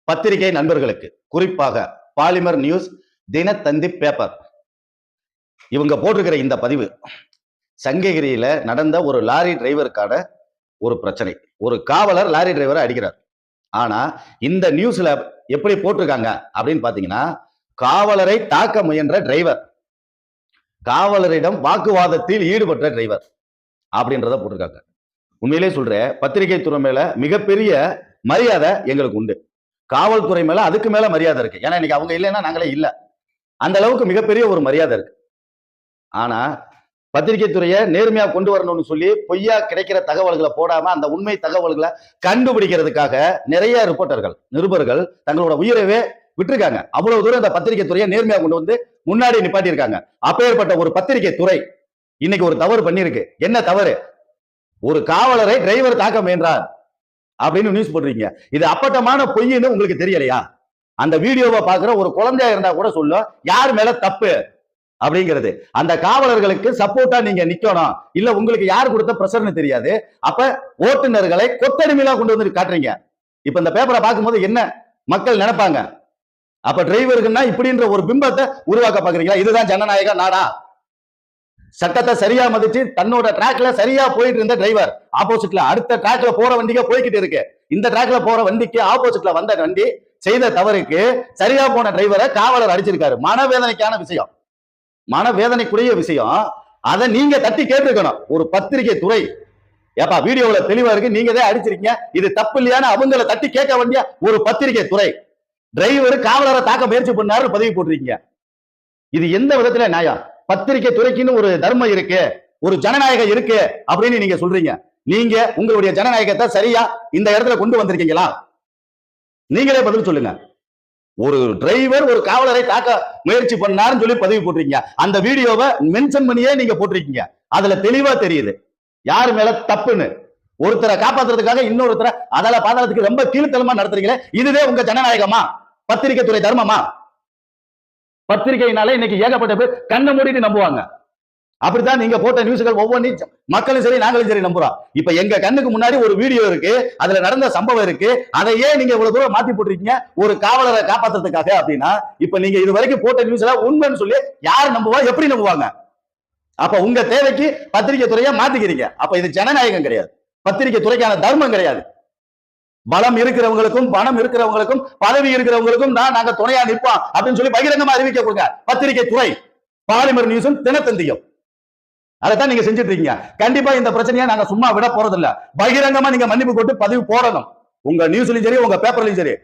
பத்திரிகை நண்பர்களுக்கு, குறிப்பாக பாலிமர் நியூஸ், தினத்தந்தி பேப்பர், இவங்க போட்டிருக்கிற இந்த பதிவு சங்ககிரியில நடந்த ஒரு லாரி டிரைவருக்கான ஒரு பிரச்சனை. ஒரு காவலர் லாரி டிரைவரை அடிக்கிறார். ஆனா இந்த நியூஸ்ல எப்படி போட்டிருக்காங்க அப்படின்னு பாத்தீங்கன்னா, காவலரை தாக்க முயன்ற டிரைவர், காவலரிடம் வாக்குவாதத்தில் ஈடுபட்ட டிரைவர் அப்படின்றத போட்டிருக்காங்க. உண்மையிலே சொல்றேன், பத்திரிகை துறை மேல மிகப்பெரிய மரியாதை எங்களுக்கு உண்டு. காவல்துறை மேல அதுக்கு மேல மரியாதை இருக்கு. ஏன்னா இன்னைக்கு அவங்க இல்லைன்னா நாங்களே இல்ல. அந்த அளவுக்கு மிகப்பெரிய ஒரு மரியாதை இருக்கு. ஆனா பத்திரிகை துறையை நேர்மையா கொண்டு வரணும்னு சொல்லி பொய்யா கிடைக்கிற தகவல்களை போடாம அந்த உண்மை தகவல்களை கண்டுபிடிக்கிறதுக்காக நிறைய ரிப்போர்ட்டர்கள், நிருபர்கள் தங்களோட உயிரவே விட்டுருக்காங்க. அவ்வளவு தூரம் இந்த பத்திரிகை துறையை நேர்மையா கொண்டு வந்து முன்னாடி நிப்பாட்டி இருக்காங்க. அப்பேற்பட்ட ஒரு பத்திரிகை துறை இன்னைக்கு ஒரு தவறு பண்ணிருக்கு. என்ன தவறு? ஒரு காவலரை டிரைவர் தாக்க முயன்றார் அப்படின்னு நியூஸ் போடுறீங்க. இது அப்பட்டமான பொய்ன்னு உங்களுக்கு தெரியலையா? அந்த வீடியோவை பாக்குற ஒரு குழந்தையா இருந்தா கூட சொல்லும் யார் மேல தப்பு அப்படிங்கிறது. அந்த காவலர்களுக்கு சப்போர்ட்டா நீங்க நிக்கணும். இல்ல உங்களுக்கு யார் கொடுத்த பிரஷர்னு தெரியாது. அப்ப ஓட்டுநர்களை கொத்தடிமையா கொண்டு வந்து காட்டுறீங்க. இப்ப இந்த பேப்பரை பார்க்கும்போது என்ன மக்கள் நினைப்பாங்க? அப்ப டிரைவருக்குன்னா இப்படின்ற ஒரு பிம்பத்தை உருவாக்க பாக்குறீங்களா? இதுதான் ஜனநாயக நாடா? சட்டத்தை சரியா மதிச்சு தன்னோட டிராக்ல சரியா போயிட்டு இருந்த டிரைவர் ஆப்போசிட்ல அடுத்த டிராக்ல போற வண்டிக்கு போய்கிட்டு இருக்கு. இந்த டிராக்ல போற வண்டிக்கு ஆப்போசிட்ல வந்த வண்டி செய்த தவறுக்கு சரியா போன டிரைவரை காவலர் அடிச்சிருக்காரு. மனவேதனைக்கான விஷயம், மனவேதனைக்குரிய விஷயம். அதை நீங்க தட்டி கேட்டிருக்கணும். ஒரு பத்திரிகை துறை ஏப்பா வீடியோல தெளிவா இருக்கு, நீங்க தான் அடிச்சிருக்கீங்க, இது தப்பு இல்லையான்னு அவங்களை தட்டி கேட்க வேண்டிய ஒரு பத்திரிகை துறை. டிரைவர் காவலரை தாக்க முயற்சி பண்ணாரு பதிவு போட்டிருக்கீங்க. இது எந்த விதத்துல நியாயம்? பத்திரிகை துறைக்குன்னு ஒரு தர்மம் இருக்கு, ஒரு ஜனநாயகம் இருக்கு அப்படின்னு நீங்க சொல்றீங்க. நீங்க உங்களுடைய ஜனநாயகத்தை சரியா இந்த இடத்துல கொண்டு வந்திருக்கீங்களா? நீங்களே பதில் சொல்லுங்க. ஒரு டிரைவர் ஒரு காவலரை தாக்க முயற்சி பண்ணாருன்னு சொல்லி பதிவு போட்டிருக்கீங்க. அந்த வீடியோவை மென்ஷன் பண்ணியே நீங்க போட்டிருக்கீங்க. அதுல தெளிவா தெரியுது யாரு மேல தப்புன்னு. ஒருத்தரை காப்பாத்துறதுக்காக இன்னொருத்தரை அதால பாதாளத்துக்கு ரொம்ப கீழ்த்தலமா நடத்துறீங்களே, இதுவே உங்க ஜனநாயகமா? பத்திரிகை துறை தர்மமா? பத்திரிகையினால இன்னைக்கு ஏகப்பட்ட பேர் கண்ணை மூடிட்டு நம்புவாங்க. அப்படித்தான் நீங்க போட்ட நியூஸ்கள் ஒவ்வொன்றும் மக்களும் சரி நாங்களும் சரி நம்புறோம். இப்ப எங்க கண்ணுக்கு முன்னாடி ஒரு வீடியோ இருக்கு, அதுல நடந்த சம்பவம் இருக்கு, அதையே நீங்க இவ்வளவு தூரம் மாத்தி போட்டிருக்கீங்க ஒரு காவலரை காப்பாத்துறதுக்காக அப்படின்னா, இப்ப நீங்க இது வரைக்கும் போட்ட நியூஸ் எல்லாம் உண்மைன்னு சொல்லி யார் நம்புவா, எப்படி நம்புவாங்க? அப்ப உங்க தேவைக்கு பத்திரிகை துறையா மாத்திக்கிறீங்க. அப்ப இது ஜனநாயகம் கிடையாது, பத்திரிகை துறைக்கான தர்மம் கிடையாது. பலம் இருக்கிறவங்களுக்கும் பணம் இருக்கிறவங்களுக்கும் பதவி இருக்கிறவங்களுக்கும் தான் நாங்க துணையா நிற்போம் அப்படின்னு சொல்லி பகிரங்கமா அறிவிக்க கொடுங்க பத்திரிகை துறை. பாலிமர் நியூஸும் தினத்தந்தியும் அதைத்தான் நீங்க செஞ்சுட்டு இருக்கீங்க. கண்டிப்பா இந்த பிரச்சனையை நாங்க சும்மா விட போறது இல்ல. பகிரங்கமா நீங்க மன்னிப்பு போட்டு பதிவு போடணும். உங்க நியூஸ்லயும் சரி உங்க பேப்பர்லயும் சரி.